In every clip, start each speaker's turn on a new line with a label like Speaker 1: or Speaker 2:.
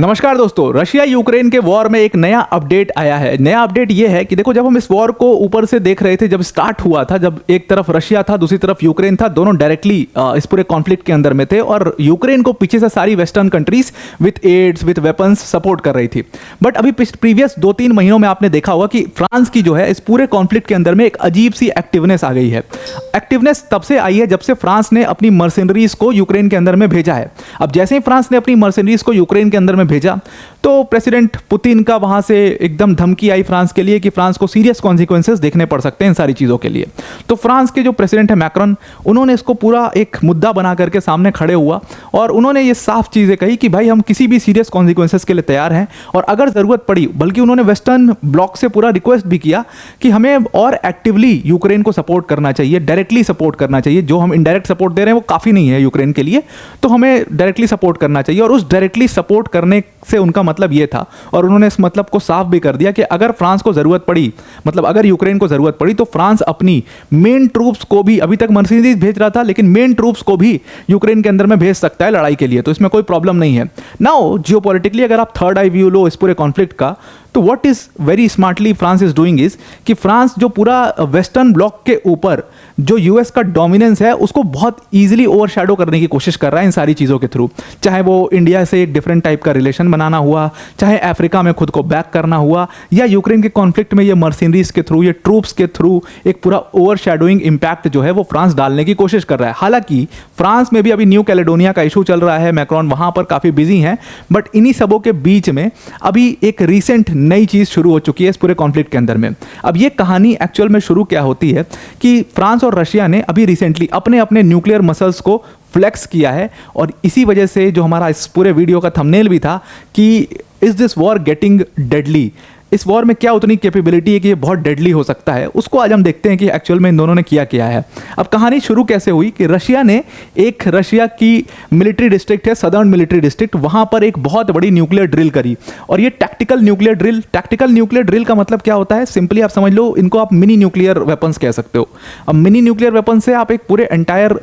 Speaker 1: नमस्कार दोस्तों, Russia Ukraine के वॉर में एक नया अपडेट आया है। नया अपडेट ये है कि देखो, जब हम इस वॉर को ऊपर से देख रहे थे, जब स्टार्ट हुआ था, जब एक तरफ रशिया था, दूसरी तरफ यूक्रेन था, दोनों डायरेक्टली इस पूरे कॉन्फ्लिक्ट के अंदर में थे और यूक्रेन को पीछे से सारी western countries with aids with weapons support कर रही थी। बट अभी प्रीवियस 2-3 महीनों में आपने देखा होगा कि फ्रांस की जो है इस पूरे कॉन्फ्लिक्ट के अंदर में एक अजीब सी एक्टिवनेस आ गई है। एक्टिवनेस तब से आई है जब से फ्रांस ने अपनी मर्सेनरीज को यूक्रेन के अंदर में भेजा है। अब जैसे ही फ्रांस ने अपनी मर्सेनरीज को यूक्रेन के अंदर में भेजा तो प्रेसिडेंट पुतिन का वहां से एकदम धमकी आई फ्रांस के लिए कि फ्रांस को सीरियस कॉन्सिक्वेंसेस देखने पड़ सकते हैं इन सारी चीज़ों के लिए। तो फ्रांस के जो प्रेसिडेंट है मैक्रॉन, उन्होंने इसको पूरा एक मुद्दा बना करके सामने खड़े हुआ और उन्होंने ये साफ चीज़ें कही कि भाई हम किसी भी सीरियस कॉन्सिक्वेंसेस के लिए तैयार हैं और अगर ज़रूरत पड़ी, बल्कि उन्होंने वेस्टर्न ब्लॉक से पूरा रिक्वेस्ट भी किया कि हमें और एक्टिवली यूक्रेन को सपोर्ट करना चाहिए, डायरेक्टली सपोर्ट करना चाहिए। जो हम इनडायरेक्ट सपोर्ट दे रहे हैं वो काफ़ी नहीं है यूक्रेन के लिए, तो हमें डायरेक्टली सपोर्ट करना चाहिए। और उस डायरेक्टली सपोर्ट करने से उनका मतलब ये था, और उन्होंने इस मतलब को साफ भी कर दिया कि अगर फ्रांस को जरूरत पड़ी, मतलब अगर यूक्रेन को जरूरत पड़ी, तो फ्रांस अपनी मेन ट्रूप्स को भी, अभी तक मर्सिडीज भेज रहा था लेकिन मेन ट्रूप्स को भी यूक्रेन के अंदर में भेज सकता है लड़ाई के लिए, तो इसमें कोई प्रॉब्लम नहीं है। नाउ जियोपॉलिटिकली अगर आप थर्ड आई व्यू लो इस पूरे कॉन्फ्लिक्ट का, तो what is very smartly France is doing is कि फ्रांस जो पूरा वेस्टर्न ब्लॉक के ऊपर जो यूएस का डोमिनेंस है उसको बहुत इजीली ओवरशैडो करने की कोशिश कर रहा है इन सारी चीज़ों के थ्रू। चाहे वो इंडिया से एक डिफरेंट टाइप का रिलेशन बनाना हुआ, चाहे अफ्रीका में खुद को बैक करना हुआ, या यूक्रेन के कॉन्फ्लिक्ट में ये मर्सिनरीज के थ्रू, ये ट्रूप्स के थ्रू एक पूरा ओवरशैडोइंग इंपैक्ट जो है वो फ्रांस डालने की कोशिश कर रहा है। हालांकि फ्रांस में भी अभी न्यू कैलेडोनिया का इशू चल रहा है, मैक्रॉन वहां पर काफ़ी बिजी हैं, बट इन्हीं सबों के बीच में अभी एक रिसेंट नई चीज़ शुरू हो चुकी है इस पूरे कॉन्फ्लिक्ट के अंदर में। अब ये कहानी एक्चुअल में शुरू क्या होती है कि फ्रांस और रशिया ने अभी रिसेंटली अपने अपने न्यूक्लियर मसल्स को फ्लेक्स किया है, और इसी वजह से जो हमारा इस पूरे वीडियो का थंबनेल भी था कि is this war getting deadly, इस वॉर में क्या उतनी कैपेबिलिटी है कि ये बहुत डेडली हो सकता है, उसको आज हम देखते हैं कि एक्चुअल में इन दोनों ने किया है। अब कहानी शुरू कैसे हुई कि रशिया ने एक, रशिया की मिलिट्री डिस्ट्रिक्ट है सदर्न मिलिट्री डिस्ट्रिक्ट, वहां पर एक बहुत बड़ी न्यूक्लियर ड्रिल करी, और ये टैक्टिकल न्यूक्लियर ड्रिल का मतलब क्या होता है, सिंपली आप समझ लो, इनको आप मिनी न्यूक्लियर वेपन्स कह सकते हो। अब मिनी न्यूक्लियर वेपन से आप एक पूरे एंटायर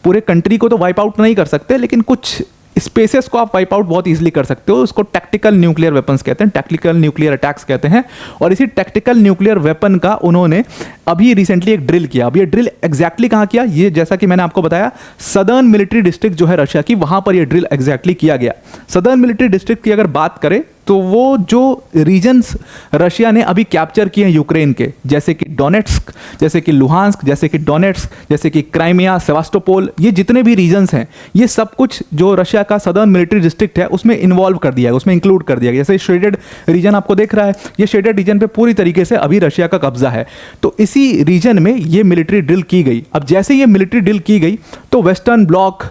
Speaker 1: पूरे कंट्री को तो वाइप आउट नहीं कर सकते, लेकिन कुछ स्पेसेस को आप वाइप आउट बहुत इजीली कर सकते हो। उसको टैक्टिकल न्यूक्लियर वेपन्स कहते हैं, टैक्टिकल न्यूक्लियर अटैक्स कहते हैं। और इसी टैक्टिकल न्यूक्लियर वेपन का उन्होंने अभी रिसेंटली एक ड्रिल किया। अब ये ड्रिल एग्जैक्टली कहाँ किया, ये जैसा कि मैंने आपको बताया, सदर्न मिलिट्री डिस्ट्रिक्ट जो है रशिया की, वहां पर ये ड्रिल एग्जैक्टली किया गया। सदर्न मिलिट्री डिस्ट्रिक्ट की अगर बात करें तो वो जो रीजन्स रशिया ने अभी कैप्चर किए हैं यूक्रेन के, जैसे कि डोनेट्स्क, जैसे कि लुहांस्क, जैसे कि डोनेट्स्क, जैसे कि क्राइमिया, सेवास्टोपोल, ये जितने भी रीजन्स हैं, ये सब कुछ जो रशिया का सदर्न मिलिट्री डिस्ट्रिक्ट है उसमें इन्वॉल्व कर दिया है, उसमें इंक्लूड कर दिया गया। जैसे शेडेड रीजन आपको देख रहा है, ये शेडेड रीजन पे पूरी तरीके से अभी रशिया का कब्जा है। तो इसी रीजन में ये मिलिट्री ड्रिल की गई। अब जैसे ये मिलिट्री ड्रिल की गई तो वेस्टर्न ब्लॉक,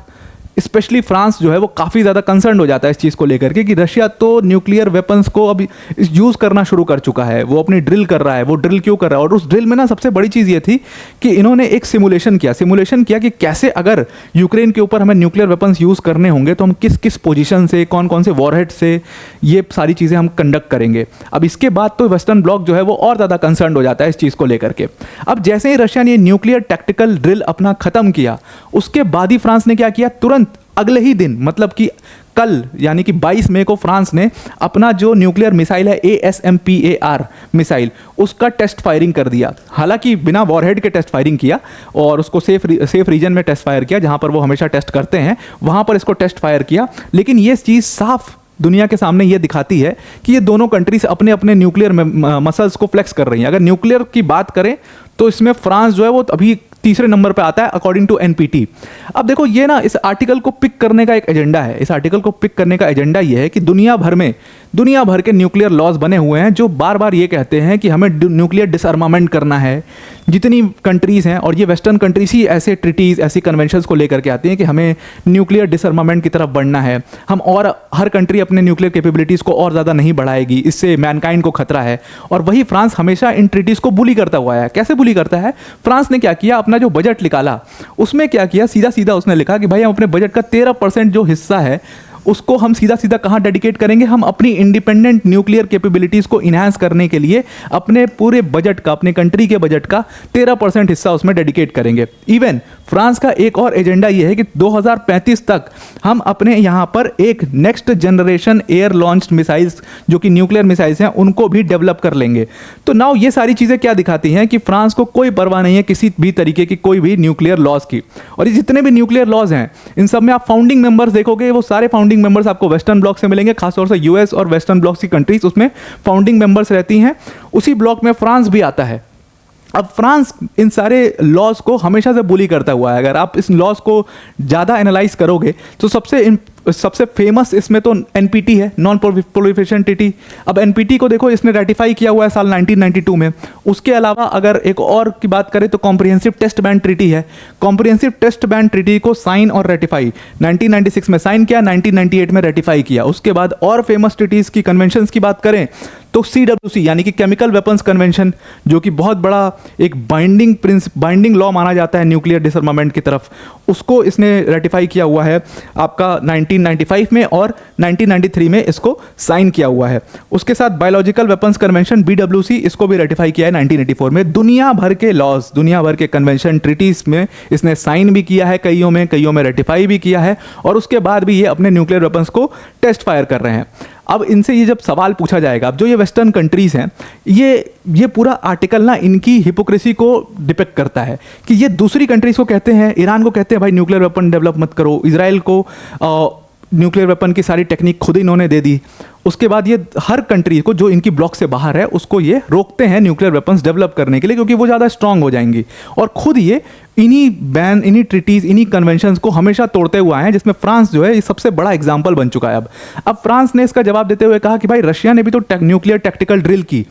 Speaker 1: स्पेशली फ्रांस जो है वो काफ़ी ज़्यादा कंसर्न हो जाता है इस चीज़ को लेकर के कि रशिया तो न्यूक्लियर वेपन्स को अभी यूज़ करना शुरू कर चुका है, वो अपनी ड्रिल कर रहा है। वो ड्रिल क्यों कर रहा है, और उस ड्रिल में ना सबसे बड़ी चीज़ ये थी कि इन्होंने एक सिमुलेशन किया कि कैसे अगर यूक्रेन के ऊपर हमें न्यूक्लियर वेपन्स यूज़ करने होंगे तो हम किस किस पोजीशन से, कौन कौन से वॉरहेड से ये सारी चीज़ें हम कंडक्ट करेंगे। अब इसके बाद तो वेस्टर्न ब्लॉक जो है वो और ज़्यादा कंसर्न हो जाता है इस चीज़ को लेकर के। अब जैसे ही रशिया ने न्यूक्लियर टैक्टिकल ड्रिल अपना ख़त्म किया, उसके बाद ही फ्रांस ने क्या किया, तुरंत अगले ही दिन, मतलब कि कल यानी कि 22 मई को फ्रांस ने अपना जो न्यूक्लियर मिसाइल है ASMPAR मिसाइल, उसका टेस्ट फायरिंग कर दिया। हालांकि बिना वॉरहेड के टेस्ट फायरिंग किया और उसको सेफ रीजन में टेस्ट फायर किया, जहां पर वो हमेशा टेस्ट करते हैं, वहां पर इसको टेस्ट फायर किया। लेकिन ये चीज़ साफ दुनिया के सामने ये दिखाती है कि ये दोनों कंट्रीज अपने अपने न्यूक्लियर मसल्स को फ्लेक्स कर रही हैं। अगर न्यूक्लियर की बात करें तो इसमें फ्रांस जो है वो अभी तीसरे नंबर पे आता है अकॉर्डिंग टू NPT। अब देखो, ये ना इस आर्टिकल को पिक करने का एक एजेंडा है। इस आर्टिकल को पिक करने का एजेंडा ये है कि दुनिया भर के न्यूक्लियर लॉज बने हुए हैं जो बार बार ये कहते हैं कि हमें न्यूक्लियर डिसआर्मामेंट करना है। जितनी कंट्रीज़ हैं, और ये वेस्टर्न कंट्रीज ही ऐसे ट्रिटीज़, ऐसी कन्वेंशंस को लेकर के आती हैं कि हमें न्यूक्लियर डिसआर्मामेंट की तरफ बढ़ना है, हम और हर कंट्री अपने न्यूक्लियर कैपेबिलिटीज़ को और ज़्यादा नहीं बढ़ाएगी, इससे मैनकाइंड को खतरा है। और वही फ्रांस हमेशा इन ट्रिटीज़ को बुली करता हुआ है। कैसे बुली करता है, फ्रांस ने क्या किया, अपना जो बजट निकाला उसमें क्या किया, सीधा सीधा उसने लिखा कि भाई हम अपने बजट का 13% जो हिस्सा है उसको हम सीधा सीधा कहाँ डेडिकेट करेंगे, हम अपनी इंडिपेंडेंट न्यूक्लियर कैपेबिलिटीज़ को इन्हांस करने के लिए अपने पूरे बजट का, अपने कंट्री के बजट का 13% हिस्सा उसमें डेडिकेट करेंगे। इवन फ्रांस का एक और एजेंडा ये है कि 2035 तक हम अपने यहाँ पर एक next generation air launched missiles जो कि न्यूक्लियर मिसाइल्स हैं उनको भी डेवलप कर लेंगे। तो नाउ ये सारी चीज़ें क्या दिखाती हैं कि फ्रांस को कोई परवाह नहीं है किसी भी तरीके की कोई भी न्यूक्लियर लॉज की। और ये जितने भी न्यूक्लियर लॉज हैं इन सब में आप फाउंडिंग मेंबर्स देखोगे, वो सारे फाउंडिंग मेंबर्स आपको वेस्टर्न ब्लॉक से मिलेंगे, खासतौर से यूएस और वेस्टर्न ब्लॉक की कंट्रीज उसमें फाउंडिंग मेंबर्स रहती हैं। उसी ब्लॉक में फ्रांस भी आता है। अब फ्रांस इन सारे लॉज को हमेशा से बुली करता हुआ है। अगर आप इस लॉज को ज़्यादा एनालाइज करोगे तो सबसे फेमस इसमें तो एनपीटी है, नॉन प्रोलिफरेशन ट्रीटी। अब एनपीटी को देखो, इसने रेटिफाई किया हुआ है साल 1992 में। उसके अलावा अगर एक और की बात करें तो कॉम्प्रिहेंसिव टेस्ट बैन ट्रीटी है। कॉम्प्रिहेंसिव टेस्ट बैन ट्रीटी को साइन और रेटिफाई 1996 में साइन किया, 1998 में रेटिफाई किया। उसके बाद और फेमस ट्रीटीज़ की, कन्वेंशंस की बात करें तो CWC यानी कि केमिकल वेपन्स कन्वेंशन, जो कि बहुत बड़ा एक बाइंडिंग लॉ माना जाता है न्यूक्लियर डिसआर्मामेंट की तरफ, उसको इसने रेटिफाई किया हुआ है आपका 1995 में, और 1993 में इसको साइन किया हुआ है। उसके साथ बायोलॉजिकल वेपन्स कन्वेंशन BWC, इसको भी रेटिफाई किया है 1984 में। दुनिया भर के लॉज, दुनिया भर के कन्वेंशन ट्रीटीज में इसने साइन भी किया है, कईयों में रेटिफाई भी किया है, और उसके बाद भी ये अपने न्यूक्लियर वेपन्स को टेस्ट फायर कर रहे हैं। अब इनसे ये जब सवाल पूछा जाएगा, अब जो ये वेस्टर्न कंट्रीज़ हैं, ये पूरा आर्टिकल ना इनकी हिपोक्रेसी को डिपेक्ट करता है कि ये दूसरी कंट्रीज़ को कहते हैं, ईरान को कहते हैं भाई न्यूक्लियर वेपन डेवलप मत करो, इजराइल को न्यूक्लियर वेपन की सारी टेक्निक खुद इन्होंने दे दी। उसके बाद ये हर कंट्री को जो इनकी ब्लॉक से बाहर है उसको ये रोकते हैं न्यूक्लियर वेपन्स डेवलप करने के लिए, क्योंकि वो ज़्यादा स्ट्रांग हो जाएंगी। और खुद ये इन्हीं ट्रीटीज़, इन्हीं कन्वेंशंस को हमेशा तोड़ते हुए आए हैं, जिसमें फ्रांस जो है ये सबसे बड़ा एग्जाम्पल बन चुका है। अब फ्रांस ने इसका जवाब देते हुए कहा कि भाई रशिया ने भी तो न्यूक्लियर टैक्टिकल ड्रिल की,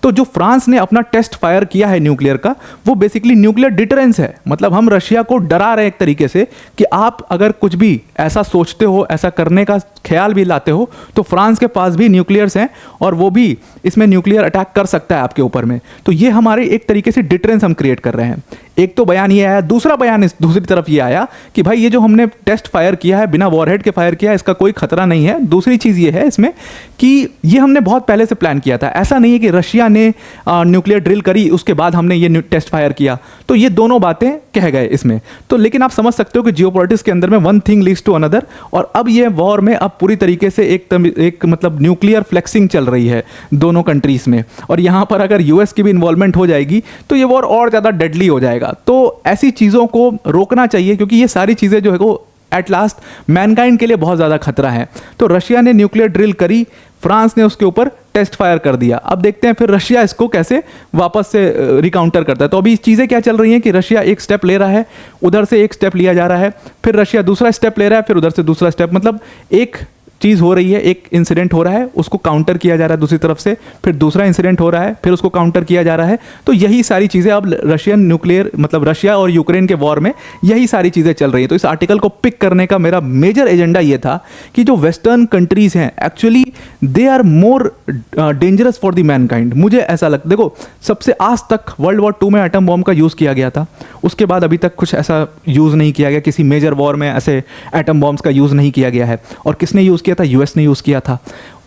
Speaker 1: तो जो फ्रांस ने अपना टेस्ट फायर किया है न्यूक्लियर का, वो बेसिकली न्यूक्लियर डिटरेंस है। मतलब हम रशिया को डरा रहे हैं एक तरीके से कि आप अगर कुछ भी ऐसा सोचते हो, ऐसा करने का ख्याल भी लाते हो, तो फ्रांस के पास भी न्यूक्लियर्स हैं और वो भी इसमें न्यूक्लियर अटैक कर सकता है आपके ऊपर में। तो ये हमारे एक तरीके से डिटरेंस हम क्रिएट कर रहे हैं। एक तो बयान ये आया, दूसरा बयान इस दूसरी तरफ ये आया कि भाई ये जो हमने टेस्ट फायर किया है, बिना वॉरहेड के फायर किया है, इसका कोई खतरा नहीं है। दूसरी चीज़ ये है इसमें कि ये हमने बहुत पहले से प्लान किया था। ऐसा नहीं है कि रशिया ने न्यूक्लियर ड्रिल करी उसके बाद हमने ये टेस्ट फायर किया। तो ये दोनों बातें कह गए इसमें। तो लेकिन आप समझ सकते हो कि जियोपॉलिटिक्स के अंदर में one thing leads to another, और अब ये वॉर में अब पूरी तरीके से एक मतलब न्यूक्लियर फ्लेक्सिंग चल रही है दोनों कंट्रीज़ में। और यहाँ पर अगर यूएस की भी इन्वॉल्वमेंट हो जाएगी तो ये वॉर और ज़्यादा डेडली हो जाएगा। तो ऐसी चीज़ों को रोकना चाहिए, क्योंकि ये सारी चीज़ें जो है वो एट लास्ट मैनकाइंड के लिए बहुत ज़्यादा खतरा है। तो रशिया ने न्यूक्लियर ड्रिल करी, फ्रांस ने उसके ऊपर टेस्ट फायर कर दिया। अब देखते हैं फिर रशिया इसको कैसे वापस से रिकाउंटर करता है। तो अभी चीज़ें क्या चल रही हैं कि रशिया एक स्टेप ले रहा है, उधर से एक स्टेप लिया जा रहा है, फिर रशिया दूसरा स्टेप ले रहा है, फिर उधर से दूसरा स्टेप, मतलब एक चीज़ हो रही है, एक इंसिडेंट हो रहा है, उसको काउंटर किया जा रहा है दूसरी तरफ से, फिर दूसरा इंसिडेंट हो रहा है, फिर उसको काउंटर किया जा रहा है। तो यही सारी चीज़ें अब रशिया और यूक्रेन के वॉर में यही सारी चीज़ें चल रही है। तो इस आर्टिकल को पिक करने का मेरा मेजर एजेंडा ये था कि जो वेस्टर्न कंट्रीज़ हैं actually they are more dangerous for the mankind. मुझे ऐसा लगता, देखो सबसे आज तक वर्ल्ड वॉर 2 में एटम बॉम्ब का यूज़ किया गया था, उसके बाद अभी तक कुछ ऐसा यूज़ नहीं किया गया, किसी मेजर वॉर में ऐसे एटम बॉम्ब्स का यूज़ नहीं किया गया है। और किसने यूज़ किया था? यूएस ने यूज़ किया था।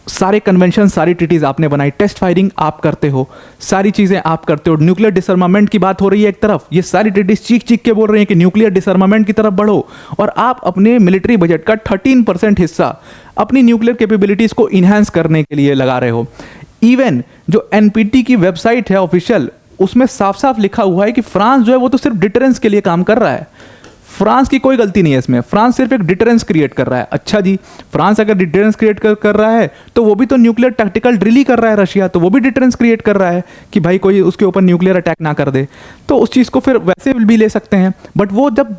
Speaker 1: सारे कन्वेंशन, सारी ट्रीटीज आपने बनाई, टेस्ट फायरिंग आप करते हो, सारी चीज़ें आप करते हो। न्यूक्लियर डिसआर्मामेंट की बात हो रही है एक तरफ, ये सारी ट्रीटीज चीख चीख के बोल रही हैं कि न्यूक्लियर डिसआर्मामेंट की तरफ बढ़ो, और आप अपने मिलिट्री बजट का 13% हिस्सा अपनी न्यूक्लियर कैपेबिलिटीज़ को इन्हांस करने के लिए लगा रहे हो। इवन जो एनपीटी की वेबसाइट है ऑफिशियल, उसमें साफ साफ लिखा हुआ है कि फ्रांस जो है वो तो सिर्फ डिटरेंस के लिए काम कर रहा है। फ्रांस की कोई गलती नहीं है इसमें, फ्रांस सिर्फ एक डिटरेंस क्रिएट कर रहा है। अच्छा जी, फ्रांस अगर डिटरेंस क्रिएट कर रहा है तो वो भी तो न्यूक्लियर टैक्टिकल ड्रिल ही कर रहा है रशिया, तो वो भी डिटरेंस क्रिएट कर रहा है कि भाई कोई उसके ऊपर न्यूक्लियर अटैक ना कर दे। तो उस चीज़ को फिर वैसे भी ले सकते हैं, बट वो जब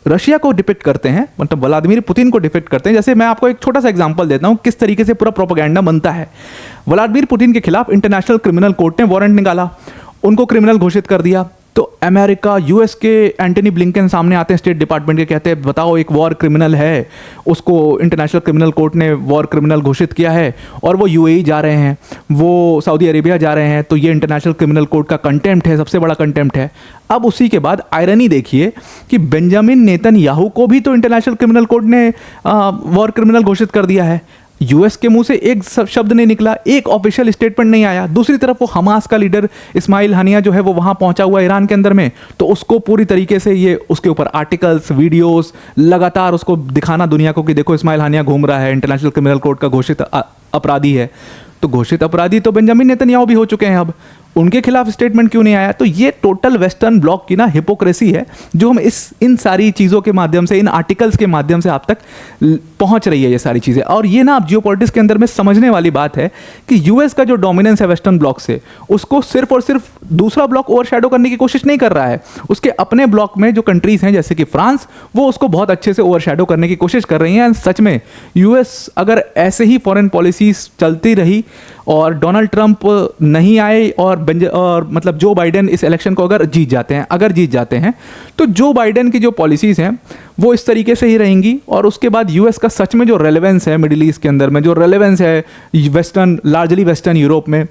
Speaker 1: रशिया को डिपिक्ट करते हैं, मतलब व्लादिमीर पुतिन को डिपिक्ट करते हैं, जैसे मैं आपको एक छोटा सा एग्जांपल देता हूं किस तरीके से पूरा प्रोपेगेंडा बनता है। व्लादिमीर पुतिन के खिलाफ इंटरनेशनल क्रिमिनल कोर्ट ने वारंट निकाला, उनको क्रिमिनल घोषित कर दिया। तो अमेरिका यूएस के एंटनी ब्लिंकन सामने आते हैं स्टेट डिपार्टमेंट के, कहते हैं बताओ एक वॉर क्रिमिनल है, उसको इंटरनेशनल क्रिमिनल कोर्ट ने वॉर क्रिमिनल घोषित किया है और वो यूएई जा रहे हैं, वो सऊदी अरेबिया जा रहे हैं, तो ये इंटरनेशनल क्रिमिनल कोर्ट का कंटेम्प्ट है, सबसे बड़ा कंटेम्प्ट है। अब उसी के बाद आयरनी देखिए कि बेंजामिन नेतन्याहू को भी तो इंटरनेशनल क्रिमिनल कोर्ट ने वॉर क्रिमिनल घोषित कर दिया है। यूएस के मुंह से एक शब्द नहीं निकला, एक ऑफिशियल स्टेटमेंट नहीं आया। दूसरी तरफ वो हमास का लीडर इस्माइल हनिया जो है वो वहां पहुंचा हुआ ईरान के अंदर में, तो उसको पूरी तरीके से ये उसके ऊपर आर्टिकल्स, वीडियोस लगातार उसको दिखाना दुनिया को कि देखो इस्माइल हनिया घूम रहा है, इंटरनेशनल क्रिमिनल कोर्ट का घोषित अपराधी है। तो घोषित अपराधी तो बेंजामिन नेतन्याहू भी हो चुके हैं, अब उनके खिलाफ स्टेटमेंट क्यों नहीं आया? तो ये टोटल वेस्टर्न ब्लॉक की ना हिपोक्रेसी है जो हम इन सारी चीज़ों के माध्यम से, इन आर्टिकल्स के माध्यम से आप तक पहुंच रही है ये सारी चीज़ें। और ये ना आप जियोपॉलिटिक्स के अंदर में समझने वाली बात है कि यूएस का जो डोमिनेंस है वेस्टर्न ब्लॉक से, उसको सिर्फ और सिर्फ दूसरा ब्लॉक ओवरशैडो करने की कोशिश नहीं कर रहा है। उसके अपने ब्लॉक में जो कंट्रीज हैं जैसे कि फ्रांस, वो उसको बहुत अच्छे से ओवरशैडो करने की कोशिश कर रही हैं। सच में यूएस अगर ऐसे ही फॉरेन पॉलिसीज चलती रही और डोनाल्ड ट्रंप नहीं आए और मतलब जो बाइडेन इस इलेक्शन को अगर जीत जाते हैं तो जो बाइडेन की जो पॉलिसीज़ हैं वो इस तरीके से ही रहेंगी। और उसके बाद यूएस का सच में जो रेलेवेंस है मिडिल ईस्ट के अंदर में, जो रेलेवेंस है लार्जली वेस्टर्न यूरोप में,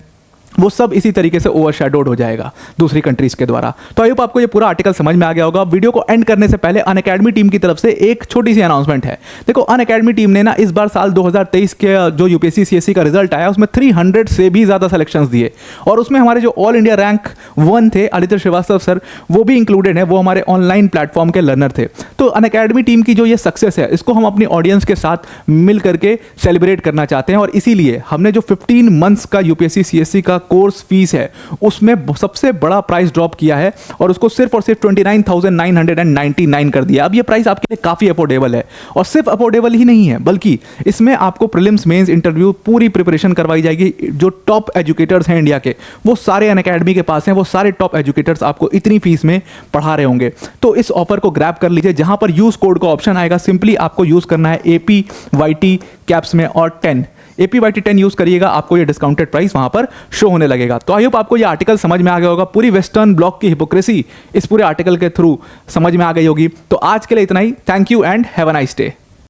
Speaker 1: वो सब इसी तरीके से ओवरशैडोड हो जाएगा दूसरी कंट्रीज के द्वारा। तो आई होप आपको ये पूरा आर्टिकल समझ में आ गया होगा। वीडियो को एंड करने से पहले अनअकैडमी टीम की तरफ से एक छोटी सी अनाउंसमेंट है। देखो अनअकैडमी टीम ने ना इस बार साल 2023 के जो यूपीएससी सीएससी का रिजल्ट आया उसमें 300 से भी ज़्यादा सिलेक्शंस दिए, और उसमें हमारे जो ऑल इंडिया रैंक 1 थे आदित्य श्रीवास्तव सर, वो भी इंक्लूडेड है, वो हमारे ऑनलाइन प्लेटफॉर्म के लर्नर थे। तो अनअकैडमी टीम की जो ये सक्सेस है इसको हम अपनी ऑडियंस के साथ मिल करके सेलिब्रेट करना चाहते हैं, और इसीलिए हमने जो 15 मंथ्स का यूपीएससी सीएससी का कोर्स फीस है उसमें सबसे बड़ा प्राइस ड्रॉप किया है और उसको सिर्फ और सिर्फ 29,999 कर दिया। अब ये प्राइस आपके लिए काफ़ी अफोर्डेबल है, और सिर्फ अफोर्डेबल ही नहीं है बल्कि इसमें आपको प्रीलिम्स मेंस इंटरव्यू पूरी प्रिपरेशन करवाई जाएगी। जो टॉप एजुकेटर्स हैं इंडिया के वो सारे अनअकैडमी के पास हैं, वो सारे टॉप एजुकेटर्स आपको इतनी फीस में पढ़ा रहे होंगे। तो इस ऑफर को ग्रैब कर लीजिए, जहां पर यूज कोड का ऑप्शन आएगा, सिंपली आपको यूज करना है APYT कैप्स में और 10 APYT 10 यूज करिएगा, आपको ये डिस्काउंटेड प्राइस वहां पर शो होने लगेगा। तो आई होप आपको ये आर्टिकल समझ में आ गया होगा, पूरी वेस्टर्न ब्लॉक की हिपोक्रेसी इस पूरे आर्टिकल के थ्रू समझ में आ गई होगी। तो आज के लिए इतना ही, thank you and have a nice day.